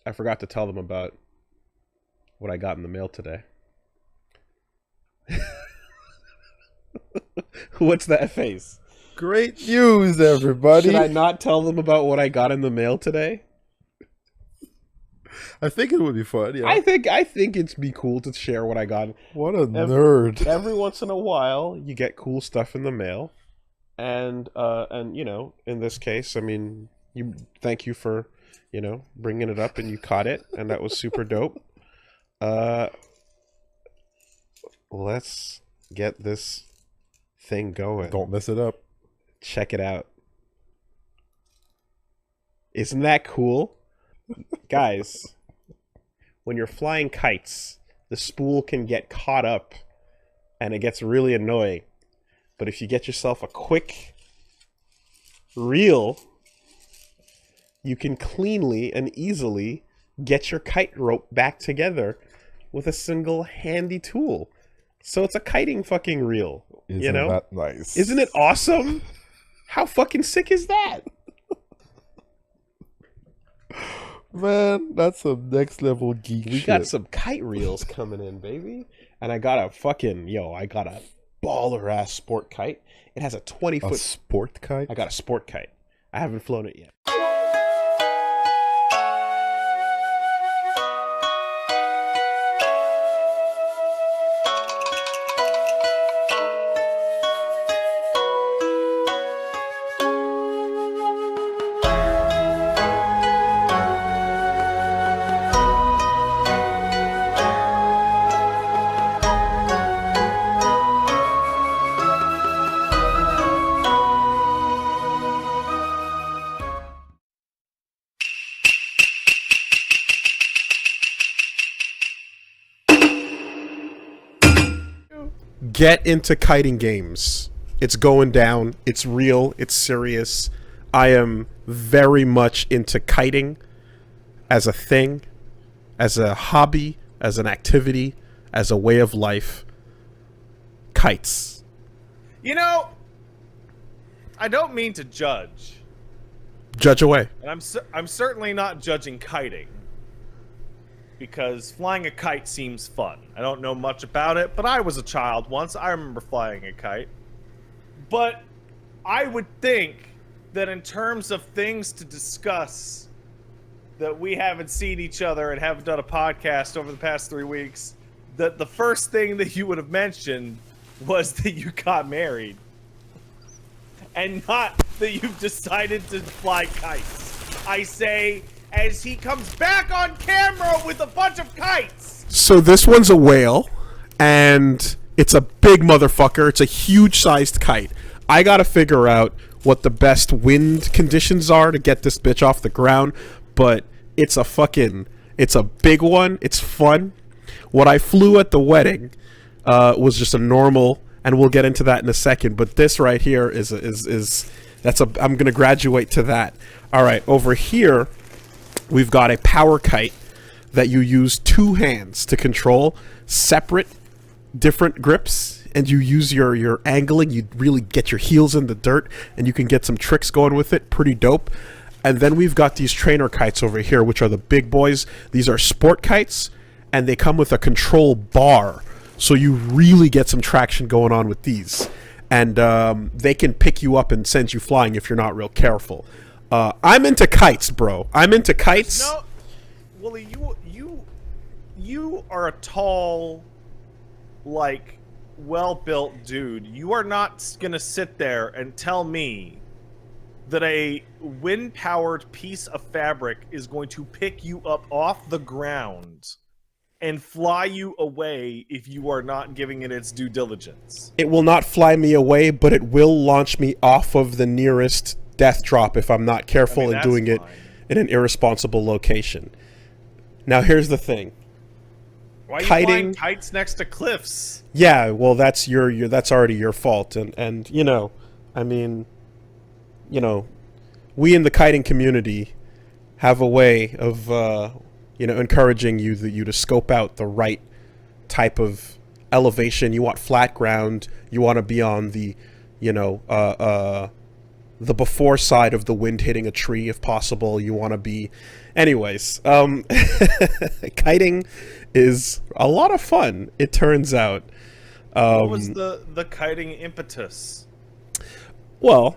I forgot to tell them about what I got in the mail today. What's that face? Great news, everybody. Should I not tell them about what I got in the mail today? I think it would be fun. Yeah. I think it'd be cool to share what I got. What a nerd. Every once in a while, you get cool stuff in the mail, and you know, in this case, I mean, thank you for, you know, bringing it up, and you caught it, and that was super dope. Let's get this thing going. Don't mess it up. Check it out. Isn't that cool? Guys, when you're flying kites, the spool can get caught up and it gets really annoying. But if you get yourself a quick reel, you can cleanly and easily get your kite rope back together with a single handy tool. So it's a kiting fucking reel. You know? That nice? Isn't it awesome? How fucking sick is that? Man, that's some next level geek We shit. got some kite reels coming in, baby. And I got a baller ass sport kite. It has a 20-foot A sport kite? I got a sport kite. I haven't flown it yet. Get into kiting games. It's going down. It's real. It's serious. I am very much into kiting as a thing, as a hobby, as an activity, as a way of life. Kites. You know, I don't mean to judge, Judge away. and I'm certainly not judging kiting, because flying a kite seems fun. I don't know much about it, but I was a child once. I remember flying a kite. But I would think that in terms of things to discuss, that we haven't seen each other and haven't done a podcast over the past 3 weeks, that the first thing that you would have mentioned was that you got married. And not that you've decided to fly kites. I say, as he comes back on camera with a bunch of kites. So this one's a whale, and it's a big motherfucker. It's a huge-sized kite. I gotta figure out what the best wind conditions are to get this bitch off the ground, but it's a big one. It's fun. What I flew at the wedding was just a normal, and we'll get into that in a second, but this right here I'm gonna graduate to that. All right, over here, we've got a power kite that you use 2 hands to control, separate, different grips, and you use your angling. You really get your heels in the dirt, and you can get some tricks going with it. Pretty dope. And then we've got these trainer kites over here, which are the big boys. These are sport kites, and they come with a control bar, so you really get some traction going on with these. And they can pick you up and send you flying if you're not real careful. I'm into kites, bro. I'm into kites. No, Woolie, you are a tall, like, well-built dude. You are not gonna sit there and tell me that a wind-powered piece of fabric is going to pick you up off the ground and fly you away if you are not giving it its due diligence. It will not fly me away, but it will launch me off of the nearest death drop if I'm not careful and doing it in an irresponsible location. Now here's the thing. Why are you flying kites next to cliffs? Yeah, well that's that's already your fault, and you know, I mean, you know, we in the kiting community have a way of you know, encouraging you to scope out the right type of elevation. You want flat ground, you want to be on the, you know, the before side of the wind hitting a tree if possible. You want to be, anyways. Kiting is a lot of fun. It turns out. What was the kiting impetus? Well,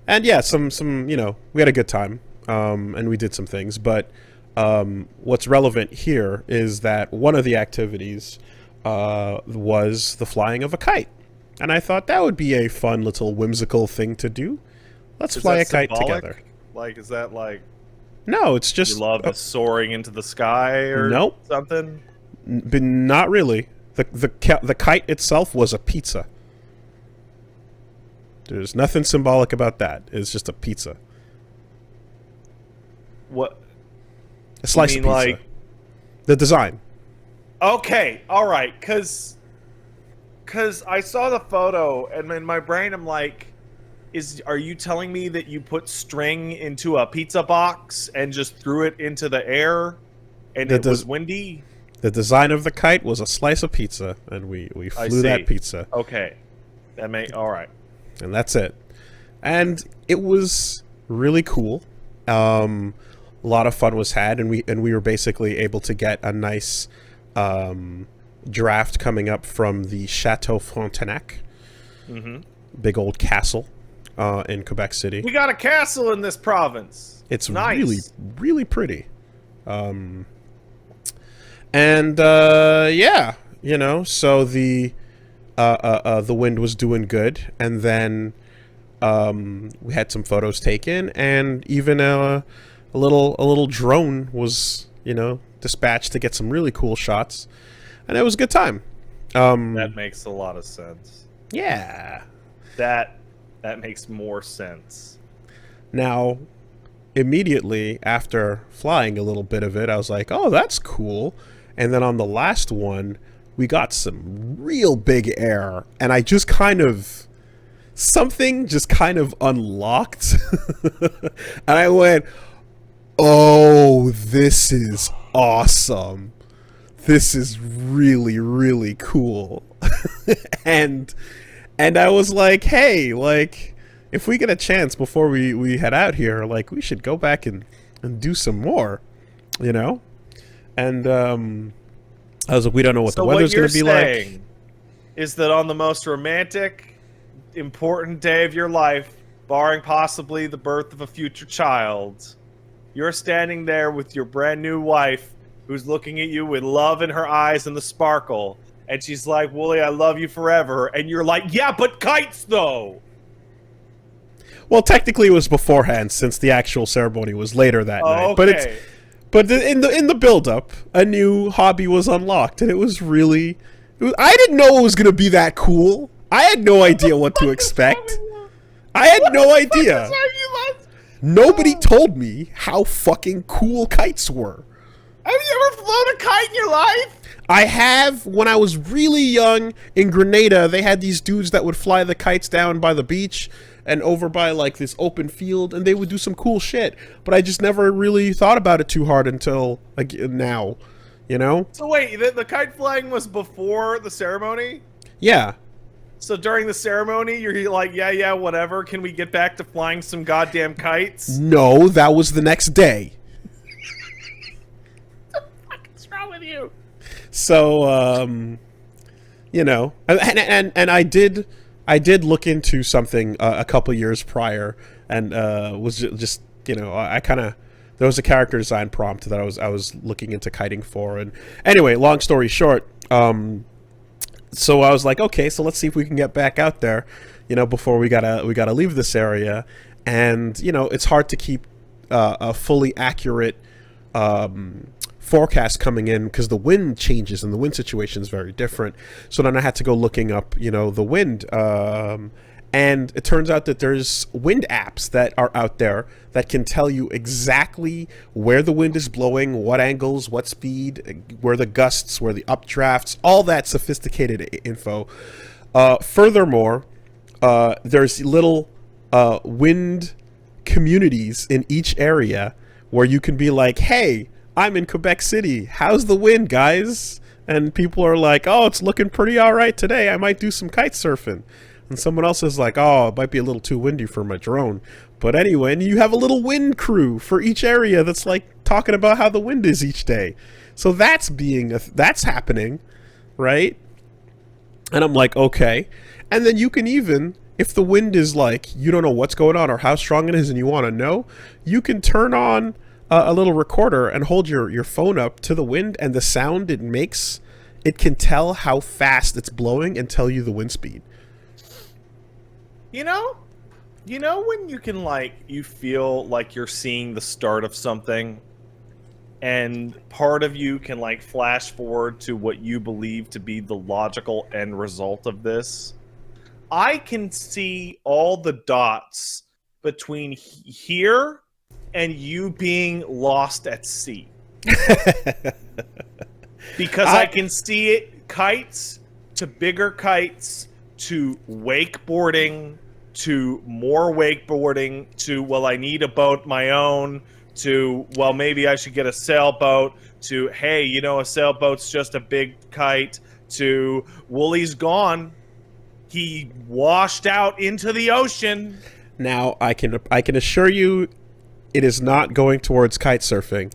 and yeah, some we had a good time, and we did some things. But what's relevant here is that one of the activities was the flying of a kite. And I thought that would be a fun little whimsical thing to do. Let's fly a kite together. Like, is that like... No, it's just... You love soaring into the sky or something? But not really. The kite itself was a pizza. There's nothing symbolic about that. It's just a pizza. What? A slice of pizza. Like... The design. Okay, alright, because I saw the photo, and in my brain I'm like, are you telling me that you put string into a pizza box and just threw it into the air, and it was windy? The design of the kite was a slice of pizza, and we flew that pizza. Okay, alright. And that's it. And it was really cool. A lot of fun was had, and we were basically able to get a nice draft coming up from the Chateau Frontenac, big old castle in Quebec City. We got a castle in this province. It's nice. Really, really pretty. And yeah, so the wind was doing good, and then we had some photos taken, and even a little drone was dispatched to get some really cool shots, and it was a good time. That makes a lot of sense. Yeah, that makes more sense. Now, immediately after flying a little bit of it, I was like, oh, that's cool. And then on the last one, we got some real big air, and I just something just kind of unlocked. And I went, oh, this is awesome. This is really, really cool. and I was like, hey, like, if we get a chance before we head out here, like, we should go back and do some more, And I was like, we don't know what the weather's going to be like. So what you're saying is that on the most romantic, important day of your life, barring possibly the birth of a future child, you're standing there with your brand new wife who's looking at you with love in her eyes and the sparkle, and she's like, Woolie, I love you forever. And you're like, yeah, but kites, though. Well, technically it was beforehand, since the actual ceremony was later that night. Okay. But in the build-up, a new hobby was unlocked, and it was really... I didn't know it was going to be that cool. I had no idea what to expect. I had no idea. Nobody told me how fucking cool kites were. Have you ever flown a kite in your life? I have. When I was really young in Grenada, they had these dudes that would fly the kites down by the beach and over by like this open field, and they would do some cool shit. But I just never really thought about it too hard until like now, So wait, the kite flying was before the ceremony? Yeah. So during the ceremony, you're like, yeah, whatever. Can we get back to flying some goddamn kites? No, that was the next day. What's wrong with you? So, and I did look into something a couple years prior, and was just I kind of, there was a character design prompt that I was looking into kiting for, and anyway, long story short, so I was like, okay, so let's see if we can get back out there, before we gotta leave this area, and it's hard to keep a fully accurate forecast coming in because the wind changes and the wind situation is very different. So then I had to go looking up, the wind, and it turns out that there's wind apps that are out there that can tell you exactly where the wind is blowing, what angles, what speed, where the gusts, where the updrafts, all that sophisticated info. Furthermore, there's little wind communities in each area where you can be like, hey, I'm in Quebec City. How's the wind, guys? And people are like, oh, it's looking pretty all right today. I might do some kite surfing. And someone else is like, oh, it might be a little too windy for my drone. But anyway, and you have a little wind crew for each area that's like talking about how the wind is each day. So that's that's happening, right? And I'm like, okay. And then you can even, if the wind is like, you don't know what's going on or how strong it is and you want to know, you can turn on a little recorder and hold your phone up to the wind, and the sound it makes, it can tell how fast it's blowing and tell you the wind speed. You know when you can, like, you feel like you're seeing the start of something, and part of you can, like, flash forward to what you believe to be the logical end result of this? I can see all the dots between here and you being lost at sea. Because I can see it, kites to bigger kites to wakeboarding to more wakeboarding to, well, I need a boat my own to, well, maybe I should get a sailboat to, hey, you know, a sailboat's just a big kite to, Woolie's gone. He washed out into the ocean. Now, I can assure you it is not going towards kite surfing,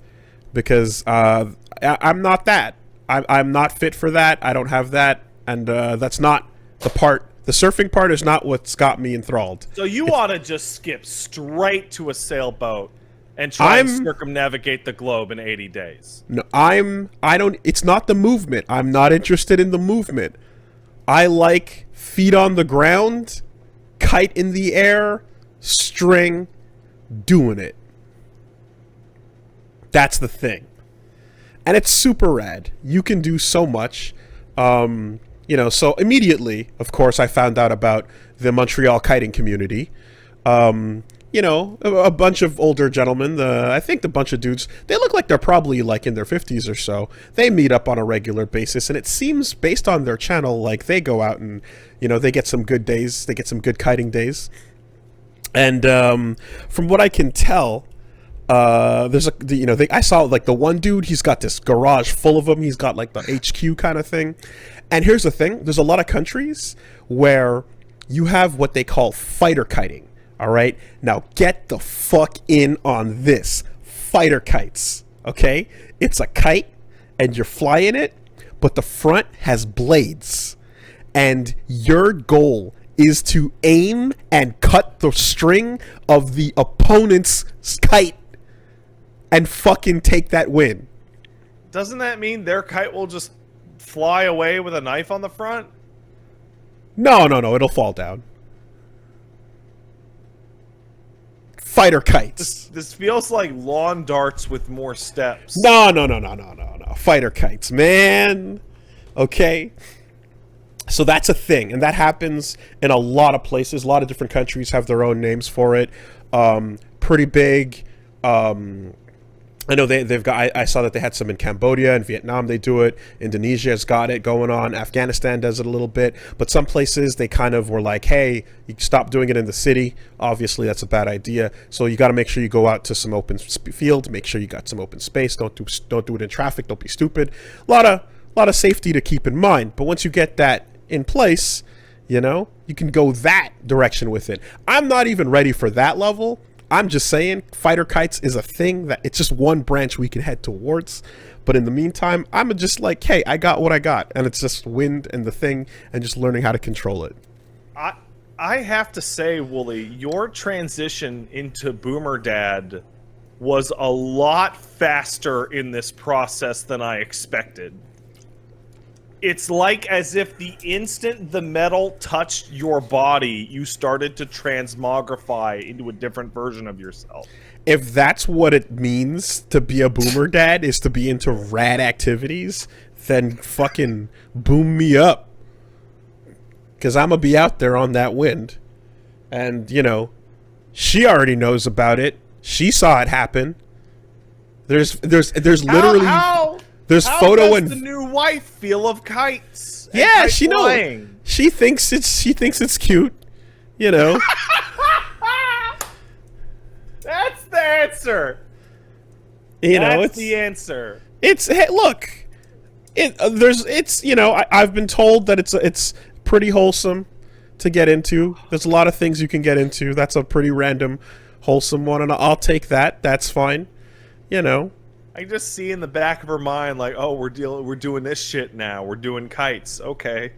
because I'm not that. I'm not fit for that. I don't have that, and that's not the part. The surfing part is not what's got me enthralled. So you ought to just skip straight to a sailboat and try and circumnavigate the globe in 80 days. No, it's not the movement. I'm not interested in the movement. I like feet on the ground, kite in the air, string, doing it. That's the thing. And it's super rad. You can do so much. So immediately, of course, I found out about the Montreal kiting community. A bunch of older gentlemen, I think the bunch of dudes, they look like they're probably like in their 50s or so. They meet up on a regular basis, and it seems, based on their channel, like they go out and, they get some good days. They get some good kiting days. And from what I can tell, I saw like the one dude, he's got this garage full of them. He's got like the HQ kind of thing. And here's the thing. There's a lot of countries where you have what they call fighter kiting. All right. Now get the fuck in on this. Fighter kites. Okay. It's a kite and you're flying it, but the front has blades. And your goal is to aim and cut the string of the opponent's kite and fucking take that win. Doesn't that mean their kite will just fly away with a knife on the front? No, it'll fall down. Fighter kites. This feels like lawn darts with more steps. No. Fighter kites, man. Okay. So that's a thing, and that happens in a lot of places. A lot of different countries have their own names for it. Pretty big. I know they've got. I saw that they had some in Cambodia and Vietnam. They do it. Indonesia's got it going on. Afghanistan does it a little bit. But some places they kind of were like, "Hey, you stop doing it in the city. Obviously, that's a bad idea. So you got to make sure you go out to some open field. Make sure you got some open space. Don't do it in traffic. Don't be stupid. A lot of safety to keep in mind. But once you get that in place, you can go that direction with it. I'm not even ready for that level. I'm just saying fighter kites is a thing that it's just one branch we can head towards. But in the meantime, I'm just like, hey, I got what I got. And it's just wind and the thing and just learning how to control it. I have to say, Woolie, your transition into Boomer Dad was a lot faster in this process than I expected. It's like as if the instant the metal touched your body, you started to transmogrify into a different version of yourself. If that's what it means to be a boomer dad, is to be into rad activities, then fucking boom me up. Because I'm going to be out there on that wind. And, she already knows about it. She saw it happen. There's literally... There's How does the new wife feel of kites? Yeah, she knows. She thinks it's cute, That's the answer. That's the answer. Hey, look. I've been told that it's pretty wholesome. to get into. There's a lot of things you can get into. That's a pretty random, wholesome one, and I'll take that. That's fine. You know. I just see in the back of her mind, like, oh, we're doing this shit now. We're doing kites. Okay.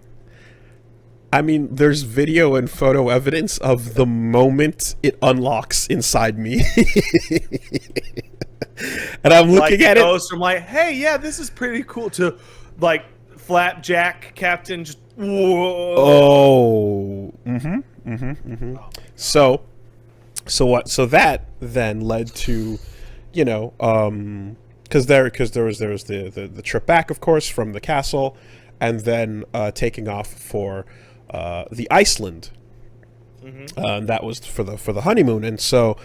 I mean, there's video and photo evidence of the moment it unlocks inside me. And I'm looking at it. Goes from like, hey, yeah, this is pretty cool, to like flapjack captain just whoa. Oh. So what? So that then led to, you know, because there was the trip back, of course, from the castle, and then taking off for the Iceland. That was for the honeymoon, and so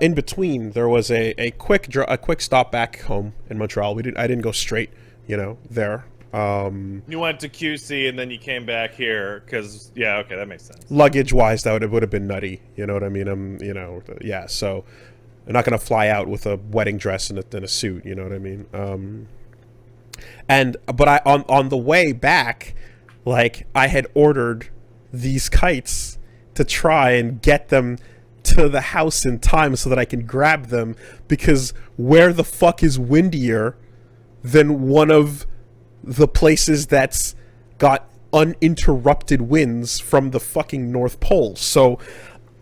in between there was a quick stop back home in Montreal. I didn't go straight, you know, there. You went to QC and then you came back here because, yeah, okay, that makes sense. Luggage wise, that would have been nutty. You know what I mean? You know, yeah. So I'm not gonna fly out with a wedding dress and a suit. You know what I mean? But I on the way back, like, I had ordered these kites to try and get them to the house in time so that I can grab them, because where the fuck is windier than one of the places that's got uninterrupted winds from the fucking North Pole? So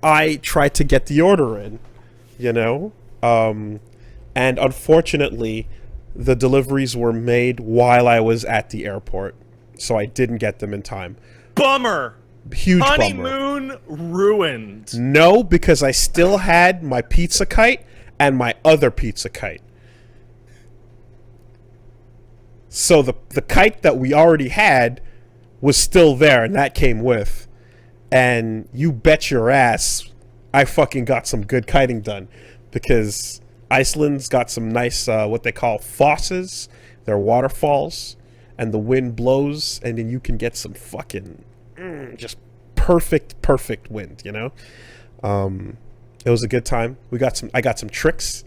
I tried to get the order in, you know? And unfortunately, the deliveries were made while I was at the airport, so I didn't get them in time. Bummer! Huge Honeymoon bummer. ruined. No, because I still had my pizza kite and my other pizza kite. So the kite that we already had was still there, and that came with. And you bet your ass I fucking got some good kiting done, because Iceland's got some nice, what they call fosses. They're waterfalls, and the wind blows, and then you can get some fucking just perfect wind, you know? It was a good time. I got some tricks.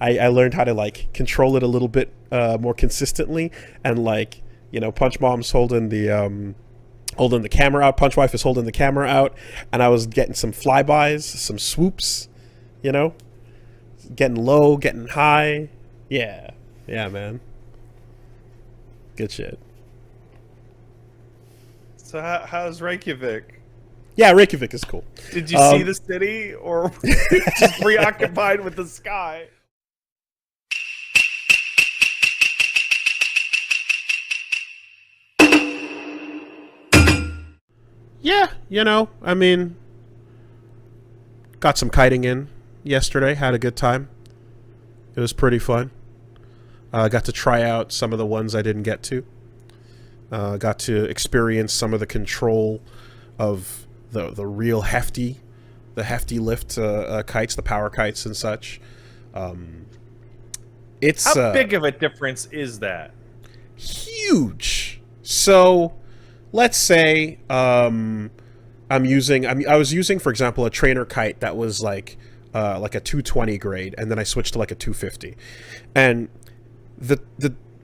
I learned how to, like, control it a little bit more consistently, and, like, you know, Punch Mom's holding the camera out, Punch Wife is holding the camera out, and I was getting some flybys, some swoops, you know? Getting low, getting high. Yeah, man. Good shit. So how's Reykjavik? Yeah, Reykjavik is cool. Did you see the city, or were you just preoccupied with the sky? Yeah, you know, I mean, got some kiting in yesterday, had a good time. It was pretty fun. Got to try out some of the ones I didn't get to. Got to experience some of the control of the real hefty lift kites, the power kites and such. It's how big of a difference is that? Huge. So let's say I was using, for example, a trainer kite that was like a 220 grade, and then I switched to like a 250, and the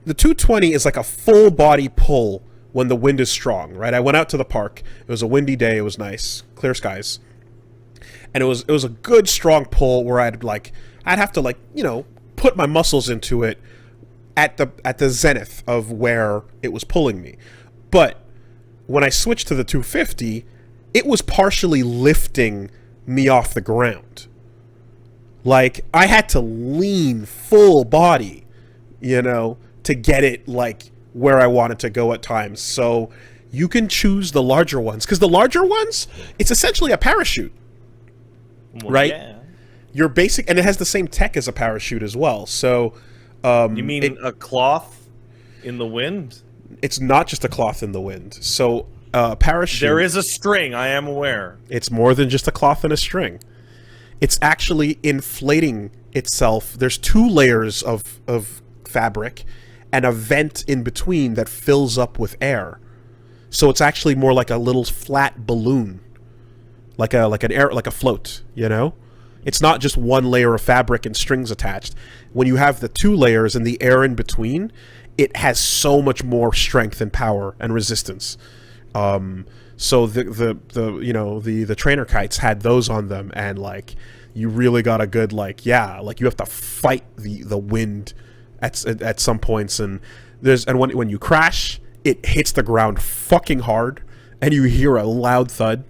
220 is like a full body pull when the wind is strong, right? I went out to the park. It was a windy day. It was nice, clear skies, and it was a good strong pull where I'd have to, like, you know, put my muscles into it at the zenith of where it was pulling me. But when I switched to the 250, it was partially lifting me off the ground. Like, I had to lean full body, you know, to get it, like, where I wanted to go at times. So you can choose the larger ones, because the larger ones, it's essentially a parachute, right? Yeah. Your basic, and it has the same tech as a parachute as well. So you mean a cloth in the wind? It's not just a cloth in the wind. So parachute, there is a string, I am aware. It's more than just a cloth and a string. It's actually inflating itself. There's 2 layers of fabric and a vent in between that fills up with air. So it's actually more like a little flat balloon, like a float, you know? It's not just one layer of fabric and strings attached. When you have the 2 layers and the air in between, it has so much more strength and power and resistance. So the trainer kites had those on them, and like you really got a good like you have to fight the wind at some points, and when you crash, it hits the ground fucking hard, and you hear a loud thud.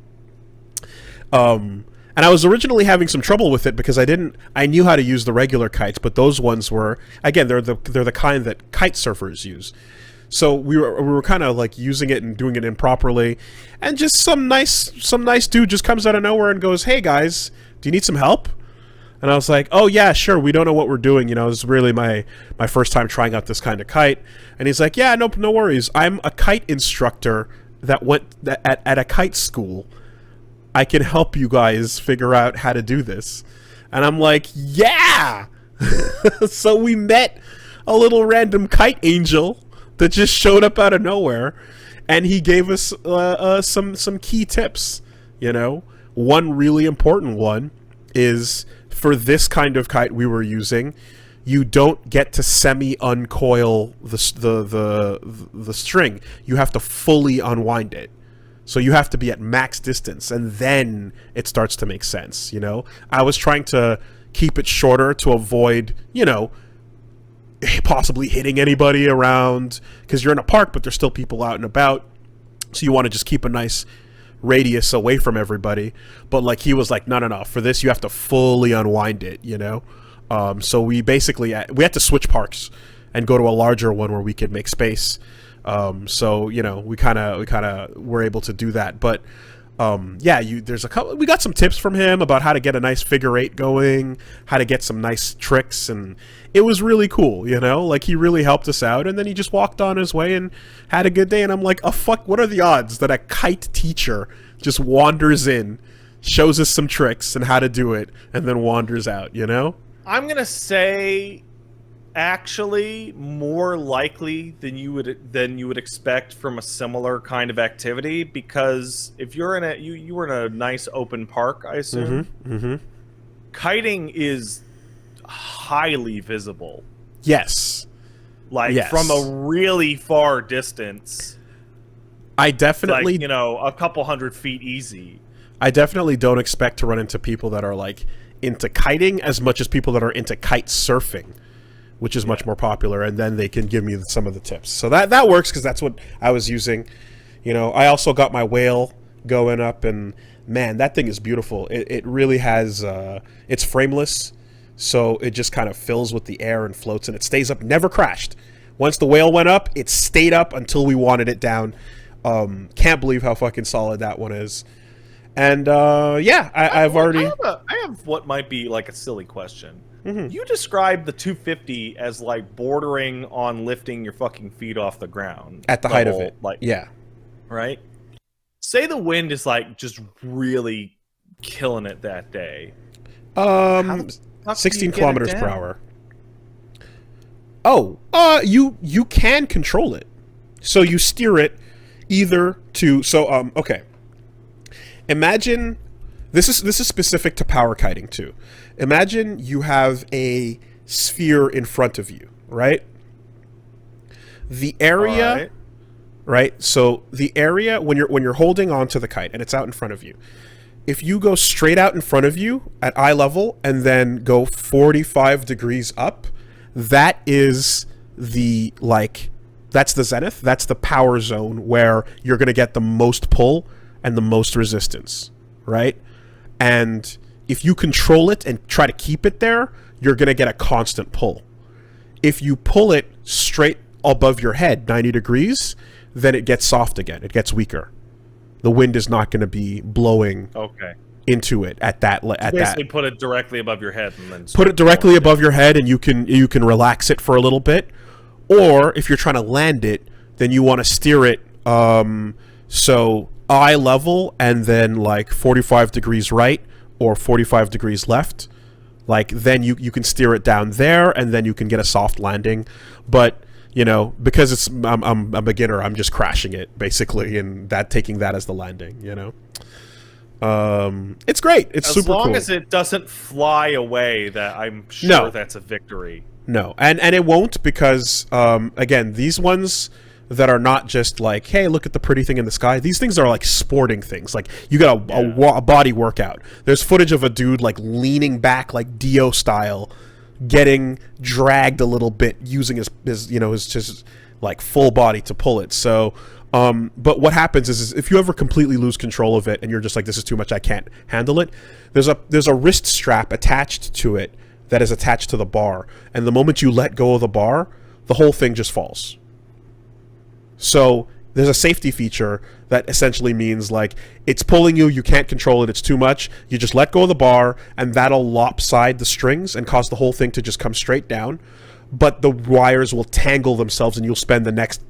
And I was originally having some trouble with it because I knew how to use the regular kites, but those ones were, again, they're the kind that kite surfers use. So we were kind of like using it and doing it improperly, and just some nice dude just comes out of nowhere and goes, "Hey guys, do you need some help?" And I was like, "Oh yeah, sure. We don't know what we're doing. You know, this is really my first time trying out this kind of kite." And he's like, "Yeah, no worries. I'm a kite instructor that went at a kite school. I can help you guys figure out how to do this." And I'm like, "Yeah!" So we met a little random kite angel that just showed up out of nowhere, and he gave us some key tips. You know, one really important one is for this kind of kite we were using, you don't get to semi-uncoil the string. You have to fully unwind it. So you have to be at max distance, and then it starts to make sense, you know? I was trying to keep it shorter to avoid, you know, possibly hitting anybody around, because you're in a park, but there's still people out and about. So you want to just keep a nice radius away from everybody. But like he was like, no. For this, you have to fully unwind it, you know? So we basically, we had to switch parks and go to a larger one where we could make space. So you know, we kind of were able to do that, but there's a couple. We got some tips from him about how to get a nice figure eight going, how to get some nice tricks, and it was really cool. You know, like he really helped us out, and then he just walked on his way and had a good day. And I'm like, what are the odds that a kite teacher just wanders in, shows us some tricks and how to do it, and then wanders out? You know, I'm gonna say, actually, more likely than you would expect from a similar kind of activity, because if you're in you were in a nice open park, I assume. Kiting is highly visible. Yes. From a really far distance. I definitely, like, you know, a couple 100 feet easy. I definitely don't expect to run into people that are like into kiting as much as people that are into kite surfing, which is much more popular, and then they can give me some of the tips. So that works, because that's what I was using. You know, I also got my whale going up, and man, that thing is beautiful. It really has, it's frameless, so it just kind of fills with the air and floats, and it stays up, never crashed. Once the whale went up, it stayed up until we wanted it down. Can't believe how fucking solid that one is. And I have what might be like a silly question. Mm-hmm. You described the 250 as like bordering on lifting your fucking feet off the ground at the height of it. like, yeah, right? Say the wind is like just really killing it that day. 16 kilometers per hour. Oh, you can control it. So you steer it either to okay. Imagine this is specific to power kiting too. Imagine you have a sphere in front of you, right? The area, right? So the area when you're holding onto the kite and it's out in front of you. If you go straight out in front of you at eye level and then go 45 degrees up, that is that's the zenith. That's the power zone where you're going to get the most pull and the most resistance, right? And if you control it and try to keep it there, you're going to get a constant pull. If you pull it straight above your head, 90 degrees, then it gets soft again. It gets weaker. The wind is not going to be blowing into it at that. Basically, put it directly above your head, and then put it directly above your head, and you can relax it for a little bit. Or if you're trying to land it, then you want to steer it so eye level and then like 45 degrees right or 45 degrees left. Like then you can steer it down there, and then you can get a soft landing. But you know, because I'm a beginner, I'm just crashing it basically, and taking that as the landing. You know, it's great. It's super cool. As long as it doesn't fly away, that I'm sure that's a victory. No, and it won't, because again, these ones that are not just like, hey, look at the pretty thing in the sky. These things are like sporting things. Like, you got a body workout. There's footage of a dude like leaning back like Dio style, getting dragged a little bit using his you know, his just like full body to pull it. So but what happens is if you ever completely lose control of it and you're just like, this is too much, I can't handle it, there's a wrist strap attached to it that is attached to the bar, and the moment you let go of the bar, the whole thing just falls. So there's a safety feature that essentially means like, it's pulling you, you can't control it, it's too much, you just let go of the bar, and that'll lopside the strings and cause the whole thing to just come straight down, but the wires will tangle themselves and you'll spend the next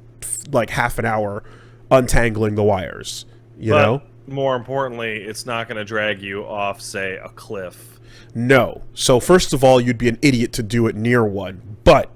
like half an hour untangling the wires, you know? More importantly, it's not going to drag you off, say, a cliff. No. So first of all, you'd be an idiot to do it near one, but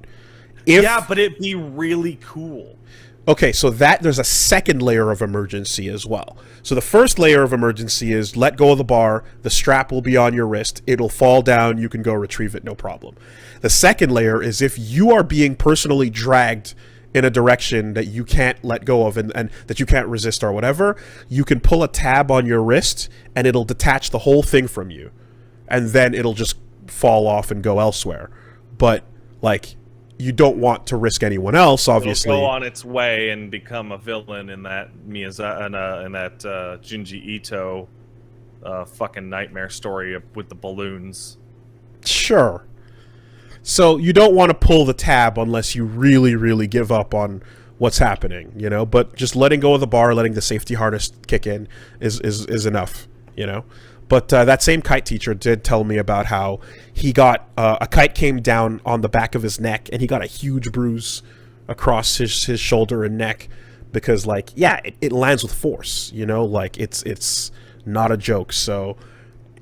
if... Yeah, but it'd be really cool. Okay, so there's a second layer of emergency as well. So the first layer of emergency is let go of the bar, the strap will be on your wrist, it'll fall down, you can go retrieve it, no problem. The second layer is if you are being personally dragged in a direction that you can't let go of and that you can't resist or whatever, you can pull a tab on your wrist and it'll detach the whole thing from you. And then it'll just fall off and go elsewhere. But, like, you don't want to risk anyone else, obviously. It'll go on its way and become a villain in that Junji Ito fucking nightmare story with the balloons. Sure. So you don't want to pull the tab unless you really, really give up on what's happening, you know? But just letting go of the bar, letting the safety harness kick in is enough, you know? But that same kite teacher did tell me about how he got a kite came down on the back of his neck and he got a huge bruise across his shoulder and neck because, like, yeah, it lands with force, you know? Like, it's not a joke. So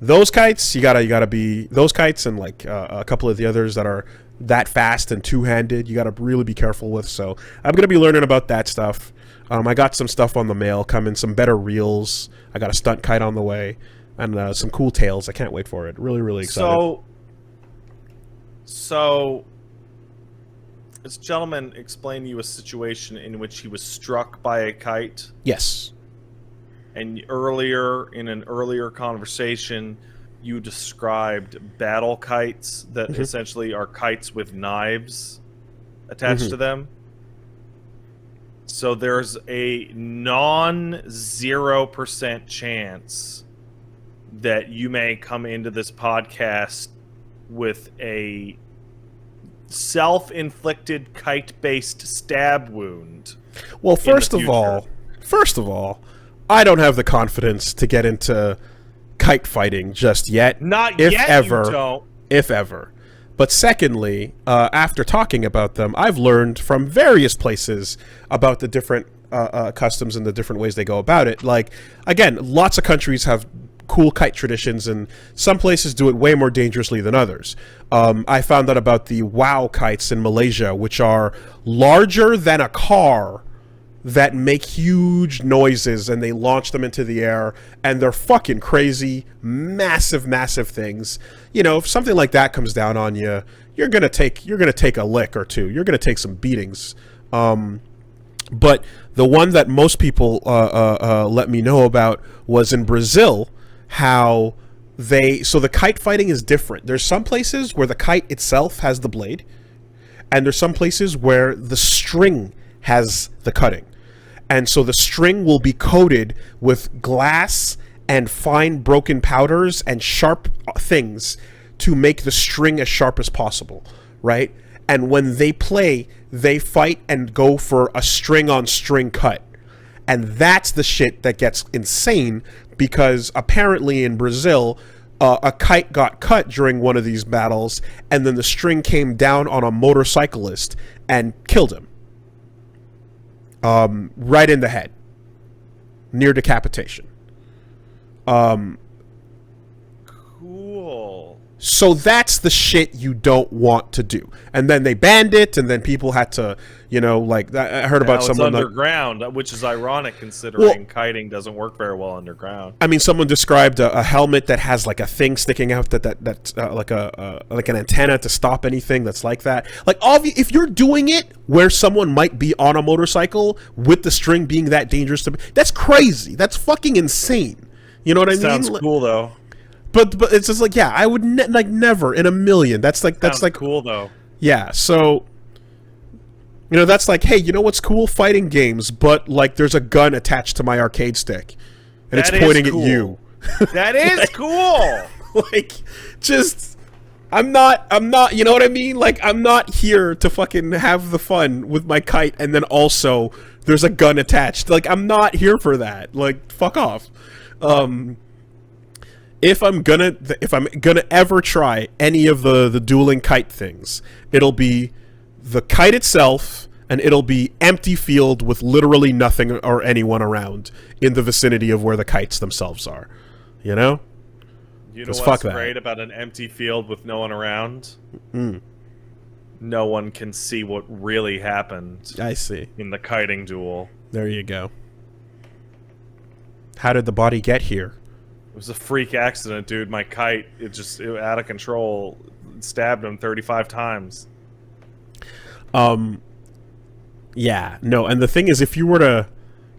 those kites, you gotta be those kites, and like a couple of the others that are that fast and two-handed, you gotta really be careful with. So I'm gonna be learning about that stuff. I got some stuff on the mail coming, some better reels. I got a stunt kite on the way, and some cool tails. I can't wait for it. Really, really excited. So this gentleman explained to you a situation in which he was struck by a kite. Yes. And earlier, in an earlier conversation, you described battle kites that essentially are kites with knives attached to them. So there's a non-0% chance that you may come into this podcast with a self-inflicted kite-based stab wound. Well, first of all, I don't have the confidence to get into kite fighting just yet. Not if yet, ever, you don't. If ever. But secondly, after talking about them, I've learned from various places about the different customs and the different ways they go about it. Like, again, lots of countries have cool kite traditions, and some places do it way more dangerously than others. I found out about the wow kites in Malaysia, which are larger than a car, that make huge noises, and they launch them into the air, and they're fucking crazy, massive things. You know, if something like that comes down on you, you're gonna take a lick or two. You're gonna take some beatings. But the one that most people let me know about was in Brazil. How so the kite fighting is different. There's some places where the kite itself has the blade, and there's some places where the string has the cutting. And so the string will be coated with glass and fine broken powders and sharp things to make the string as sharp as possible, right? And when they play, they fight and go for a string-on-string cut. And that's the shit that gets insane, because apparently in Brazil, a kite got cut during one of these battles, and then the string came down on a motorcyclist and killed him. Right in the head, near decapitation. Cool. So that's the shit you don't want to do. And then they banned it, and then people had to, you know, like I heard about someone underground, which is ironic considering kiting doesn't work very well underground. I mean, someone described a helmet that has like a thing sticking out that's like an antenna to stop anything that's like that. Like, if you're doing it where someone might be on a motorcycle with the string being that dangerous that's crazy. That's fucking insane. You know what I mean? Sounds cool though. But it's just like, yeah, I would never in a million. That's like cool though. Yeah, so you know, that's like, hey, you know what's cool? Fighting games, but like there's a gun attached to my arcade stick, and it's pointing at you. That is cool. Like, just I'm not. You know what I mean? Like, I'm not here to fucking have the fun with my kite, and then also there's a gun attached. Like, I'm not here for that. Like, fuck off. If I'm gonna ever try any of the dueling kite things, it'll be the kite itself, and it'll be empty field with literally nothing or anyone around in the vicinity of where the kites themselves are. You know? You know what's great about an empty field with no one around? No one can see what really happened. I see. In the kiting duel. There you go. How did the body get here? It was a freak accident, dude. My kite, it out of control. It stabbed him 35 times. Yeah, no, and the thing is, if you were to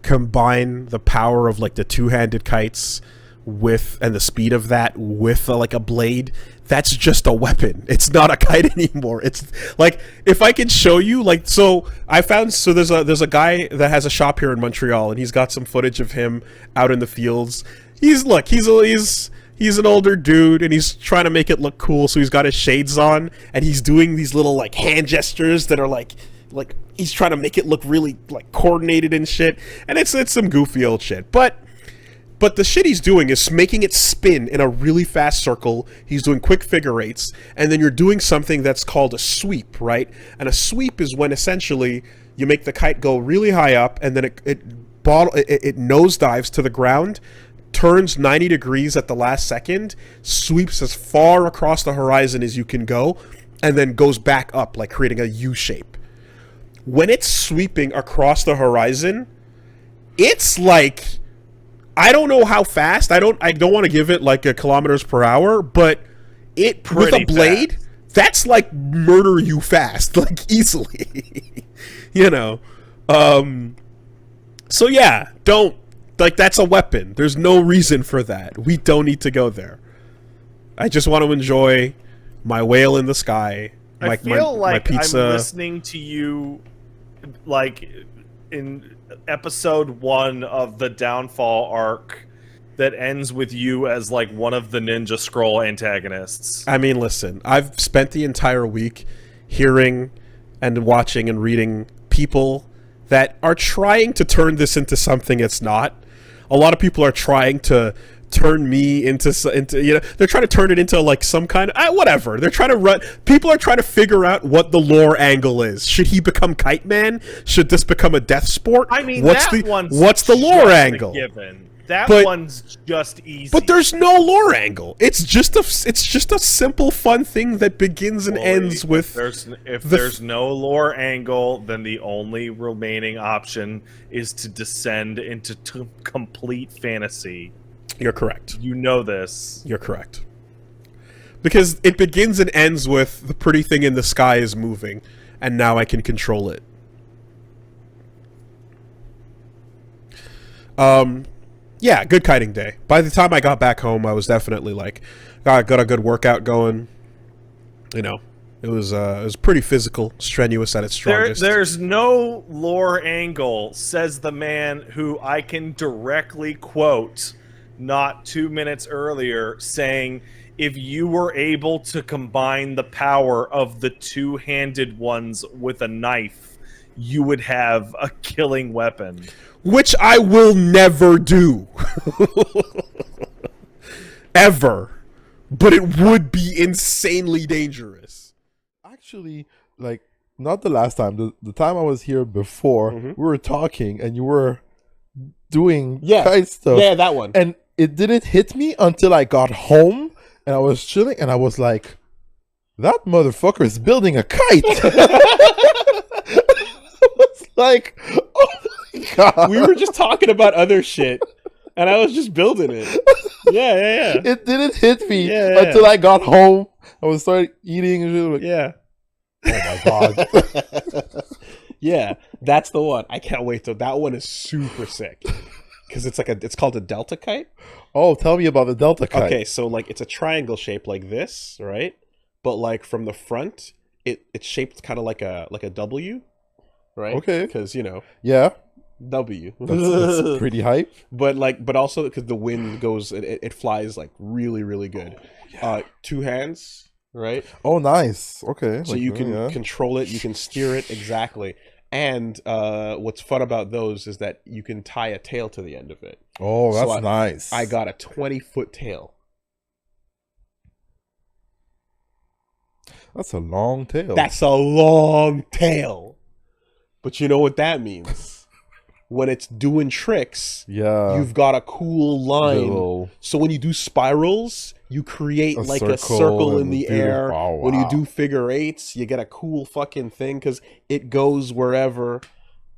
combine the power of like the two-handed kites and the speed of that with like a blade, that's just a weapon. It's not a kite anymore. It's like, if I could show you, like, so I found, so there's a guy that has a shop here in Montreal, and he's got some footage of him out in the fields. He's an older dude, and he's trying to make it look cool, so he's got his shades on, and he's doing these little like hand gestures that are like he's trying to make it look really like coordinated and shit, and it's some goofy old shit. But the shit he's doing is making it spin in a really fast circle. He's doing quick figure eights, and then you're doing something that's called a sweep, right? And a sweep is when essentially you make the kite go really high up, and then it nosedives to the ground, turns 90 degrees at the last second, sweeps as far across the horizon as you can go, and then goes back up, like creating a U shape. When it's sweeping across the horizon, it's like, I don't know how fast. I don't want to give it like a kilometers per hour, but with a blade, that's like murder you fast, like easily. You know. So yeah, that's a weapon. There's no reason for that. We don't need to go there. I just want to enjoy my whale in the sky. I feel like my pizza. I'm listening to you like in episode 1 of the Downfall arc that ends with you as like one of the Ninja Scroll antagonists. I mean, listen, I've spent the entire week hearing and watching and reading people that are trying to turn this into something it's not. A lot of people are trying to turn me into you know, they're trying to turn it into like some kind of whatever. They're trying to people are trying to figure out what the lore angle is. Should he become Kite Man? Should this become a death sport? I mean, what's the lore angle? One's just easy. But there's no lore angle. It's just a simple fun thing that begins and ends with. If there's no lore angle, then the only remaining option is to descend into complete fantasy. You're correct. You know this. You're correct. Because it begins and ends with the pretty thing in the sky is moving, and now I can control it. Yeah, good kiting day. By the time I got back home, I was definitely like, got a good workout going. You know, it was pretty physical, strenuous at its strongest. There's no lore angle, says the man who I can directly quote not 2 minutes earlier saying, if you were able to combine the power of the two-handed ones with a knife, you would have a killing weapon. Which I will never do. Ever. But it would be insanely dangerous. Actually, like, not the last time. The time I was here before, we were talking and you were doing kite stuff. Yeah, that one. And it didn't hit me until I got home. and I was chilling, and I was like, "That motherfucker is building a kite." I was like, "Oh my god!" We were just talking about other shit, and I was just building it. Yeah. It didn't hit me Yeah. until I got home. I was started eating and shit. Like, Yeah. oh my god! Yeah, that's the one. I can't wait till that one is super sick. Because it's called a delta kite. Oh, tell me about the Delta kite. Okay, so like it's a triangle shape like this, right? But like from the front, it's shaped kind of like a W, right? Okay. Because Yeah, W. that's pretty hype. but also because the wind goes, it flies like really really good. Two hands, right? Oh, nice. Okay. So like, you can yeah. control it, you can steer it exactly. And what's fun about those is that you can tie a tail to the end of it. Oh, So that's nice. I got a 20-foot tail. That's a long tail. That's a long tail. But you know what that means? When it's doing tricks, yeah. you've got a cool line. Little- So when you do spirals, you create A like a circle circle in and the do- air. oh, When you wow. do figure eights, you get a cool fucking thing because it goes wherever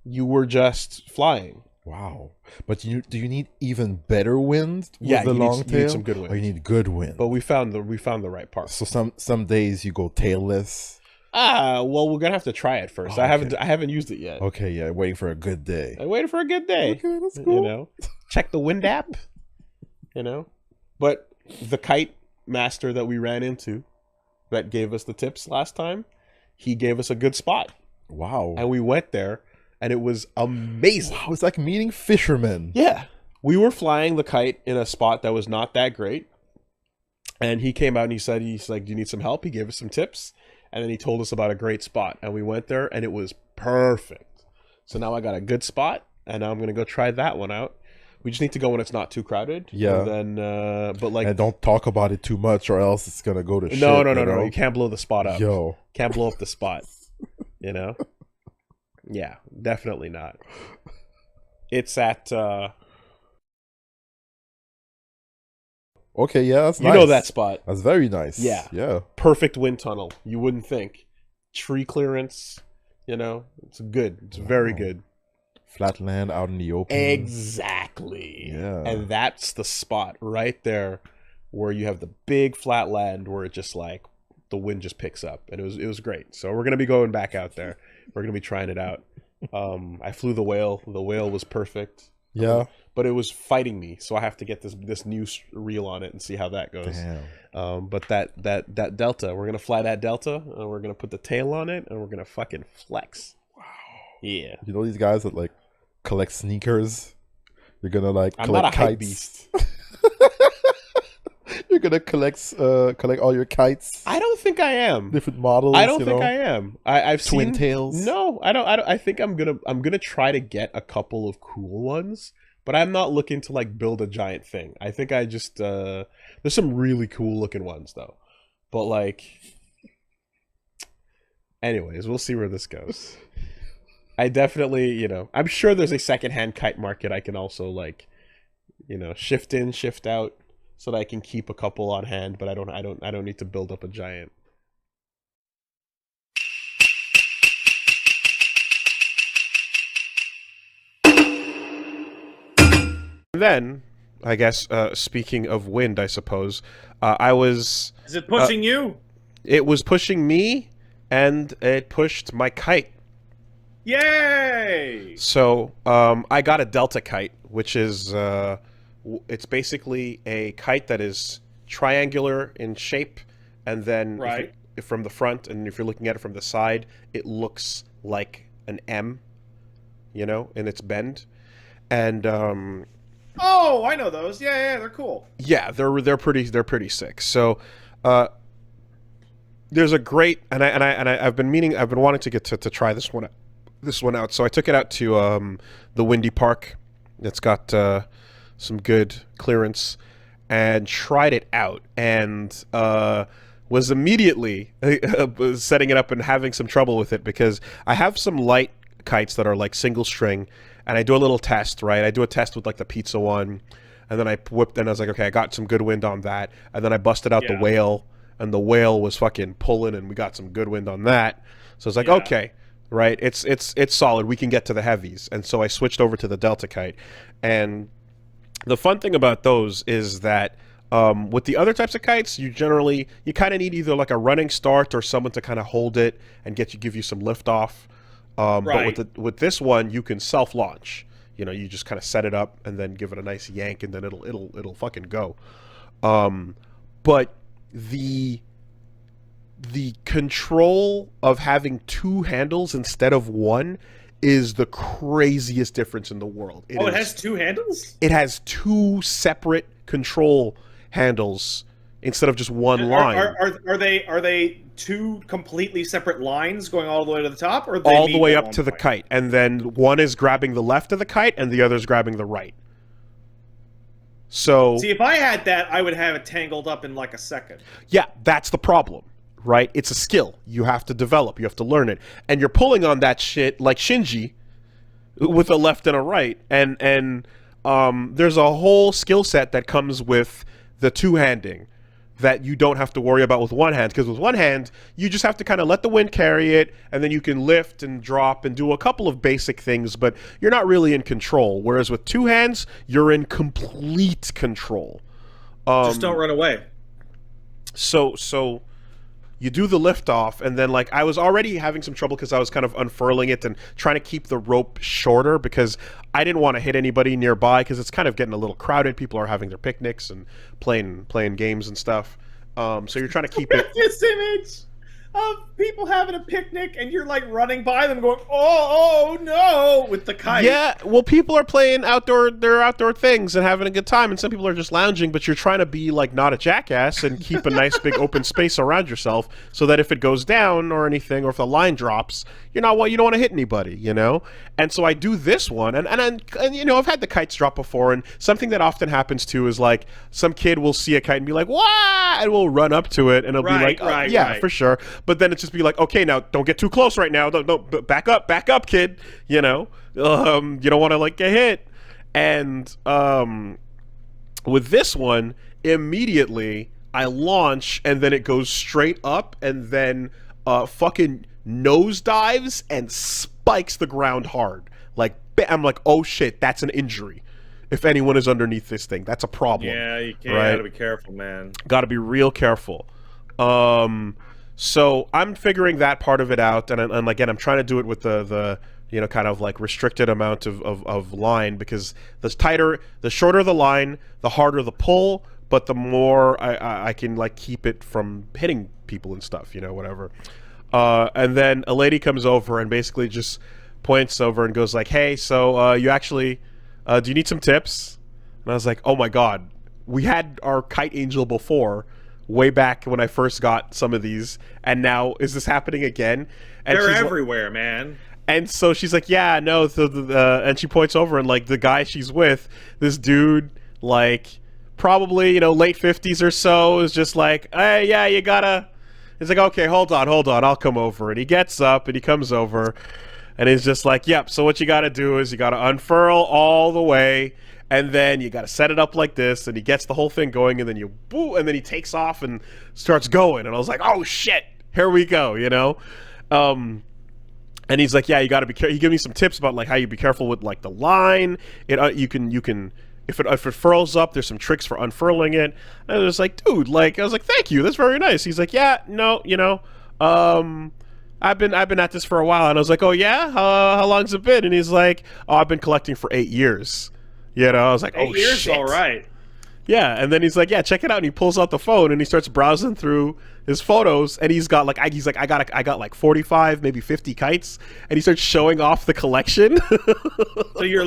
you were just flying. Wow. But do you need even better wind with Yeah, the you need- long you tail? need some good wind. Or you need good wind. But we found the right part. So some days you go tailless. Well, we're gonna have to try it first. Oh, I okay. haven't used it yet. Okay, yeah, waiting for a good day. I waited for a good day. Okay, that's cool. Check the wind app. But the kite master that we ran into, that gave us the tips last time, he gave us a good spot, Wow. and we went there, and it was amazing. Wow, it's like meeting fishermen. Yeah, we were flying the kite in a spot that was not that great, and he came out and he's like, "Do you need some help?" He gave us some tips. And then he told us about a great spot, and we went there, and it was perfect. So now I got a good spot, and now I'm gonna go try that one out. We just need to go when it's not too crowded. Yeah. And then, but like, And don't talk about it too much, or else it's gonna go to shit. no, you know? you can't blow the spot up. Yo. Can't blow up the spot. Yeah, definitely not. It's at Okay, yeah, that's you nice. know that spot. That's very nice. Yeah. Yeah. Perfect wind tunnel. You wouldn't think. Tree clearance. It's good. It's very good. Flat land out in the open. Exactly. Yeah. And that's the spot right there where you have the big flat land where it just like the wind just picks up, and it was great. So we're gonna be going back out there. We're gonna be trying it out. I flew the whale. The whale was perfect. Yeah. But it was fighting me, so I have to get this new reel on it and see how that goes. Damn. But that delta, we're gonna fly that delta, and we're gonna put the tail on it, and we're gonna fucking flex. Wow. Yeah. You know these guys that like collect sneakers? You're gonna like I'm collect not a hype kites. beast. You're gonna collect all your kites, I don't think I am. different models. I don't you think know? I am. I've Twin seen tails. No, I don't. I think I'm gonna try to get a couple of cool ones, but I'm not looking to like build a giant thing. I think I just there's some really cool looking ones though, but like, anyways, we'll see where this goes. I definitely, I'm sure there's a secondhand kite market I can also like, shift in, shift out, so that I can keep a couple on hand, but I don't need to build up a giant. Then, I guess, speaking of wind, I suppose, Is it pushing you? it was pushing me, and it pushed my kite. Yay! So, I got a delta kite, which is, it's basically a kite that is triangular in shape, and then Right. from the front, and if you're looking at it from the side, it looks like an M, in its bend. And, Oh, I know those. Yeah, they're cool. yeah, they're pretty sick. So, there's a great, I've been wanting to get to try this one out. So I took it out to the Windy Park. It's got some good clearance, and tried it out, and was immediately setting it up and having some trouble with it, because I have some light kites that are like single string, and I do a little test, right? I do a test with like the pizza one, and then I whipped, and I was like, okay, I got some good wind on that, and then I busted out the whale, and the whale was fucking pulling, and we got some good wind on that. So it's like, okay, right, it's solid. We can get to the heavies, and so I switched over to the Delta Kite, and the fun thing about those is that with the other types of kites, you kind of need either like a running start or someone to kind of hold it and give you some lift off. But with this one, you can self-launch. You know, you just kind of set it up and then give it a nice yank, and then it'll fucking go. But the control of having two handles instead of one is the craziest difference in the world. It has two handles? It has two separate control handles instead of just one line. Are they two completely separate lines going all the way to the top, or all the way up to the kite? And then one is grabbing the left of the kite, and the other is grabbing the right. So see, if I had that, I would have it tangled up in like a second. Yeah, that's the problem, right? It's a skill you have to develop. You have to learn it, and you're pulling on that shit like Shinji with a left and a right, and there's a whole skill set that comes with the two-handing that you don't have to worry about with one hand, because with one hand you just have to kind of let the wind carry it, and then you can lift and drop and do a couple of basic things, but you're not really in control. Whereas with two hands, you're in complete control. Just don't run away. So you do the lift off, and then like I was already having some trouble because I was kind of unfurling it and trying to keep the rope shorter because I didn't want to hit anybody nearby, because it's kind of getting a little crowded. People are having their picnics and playing games and stuff. So you're trying to keep it. This image of people having a picnic, and you're like running by them going, oh no, with the kite. Yeah, well, people are playing their outdoor things and having a good time, and some people are just lounging, but you're trying to be like not a jackass and keep a nice big open space around yourself so that if it goes down or anything, or if the line drops, you don't want to hit anybody, you know? And so I do this one, and you know, I've had the kites drop before, and something that often happens too is like some kid will see a kite and be like, "Wah!" and we'll run up to it, and it'll be like, yeah, for sure. But then it's just be like, okay, now don't get too close right now. Don't back up, kid. You know, you don't want to like get hit. And with this one, immediately I launch, and then it goes straight up, and then fucking nosedives and spikes the ground hard. Like, I'm like, oh shit, that's an injury. If anyone is underneath this thing, that's a problem. Yeah, you can't. Right? Gotta be careful, man. Gotta be real careful. So I'm figuring that part of it out, and again, I'm trying to do it with the you know, kind of like restricted amount of line, because the shorter the line, the harder the pull, but the more I can like keep it from hitting people and stuff, you know, whatever. And then a lady comes over and basically just points over and goes like, hey, so you actually, do you need some tips? And I was like, oh my god, we had our kite angel before, way back when I first got some of these, and now is this happening again? And they're everywhere, man. And so she's like, yeah, no, and she points over, and like the guy she's with, this dude, like probably, you know, late 50s or so, is just like, hey, yeah, you gotta. He's like, okay, hold on, I'll come over. And he gets up and he comes over, and he's just like, yep, so what you gotta do is you gotta unfurl all the way, and then you gotta set it up like this, and he gets the whole thing going, and then you boo, and then he takes off and starts going. And I was like, oh shit, here we go, you know? And he's like, yeah, you gotta be careful. He gave me some tips about like how you be careful with like the line. You can if it furls up, there's some tricks for unfurling it. And I was like, dude, like, I was like, thank you, that's very nice. He's like, yeah, no, you know, I've been at this for a while. And I was like, oh yeah, how long's it been? And he's like, oh, I've been collecting for 8 years. You know, I was like, 8 years, shit. All right. Yeah, and then he's like, yeah, check it out. And he pulls out the phone and he starts browsing through his photos, and he's got like, I got like 45, maybe 50 kites, and he starts showing off the collection. So you're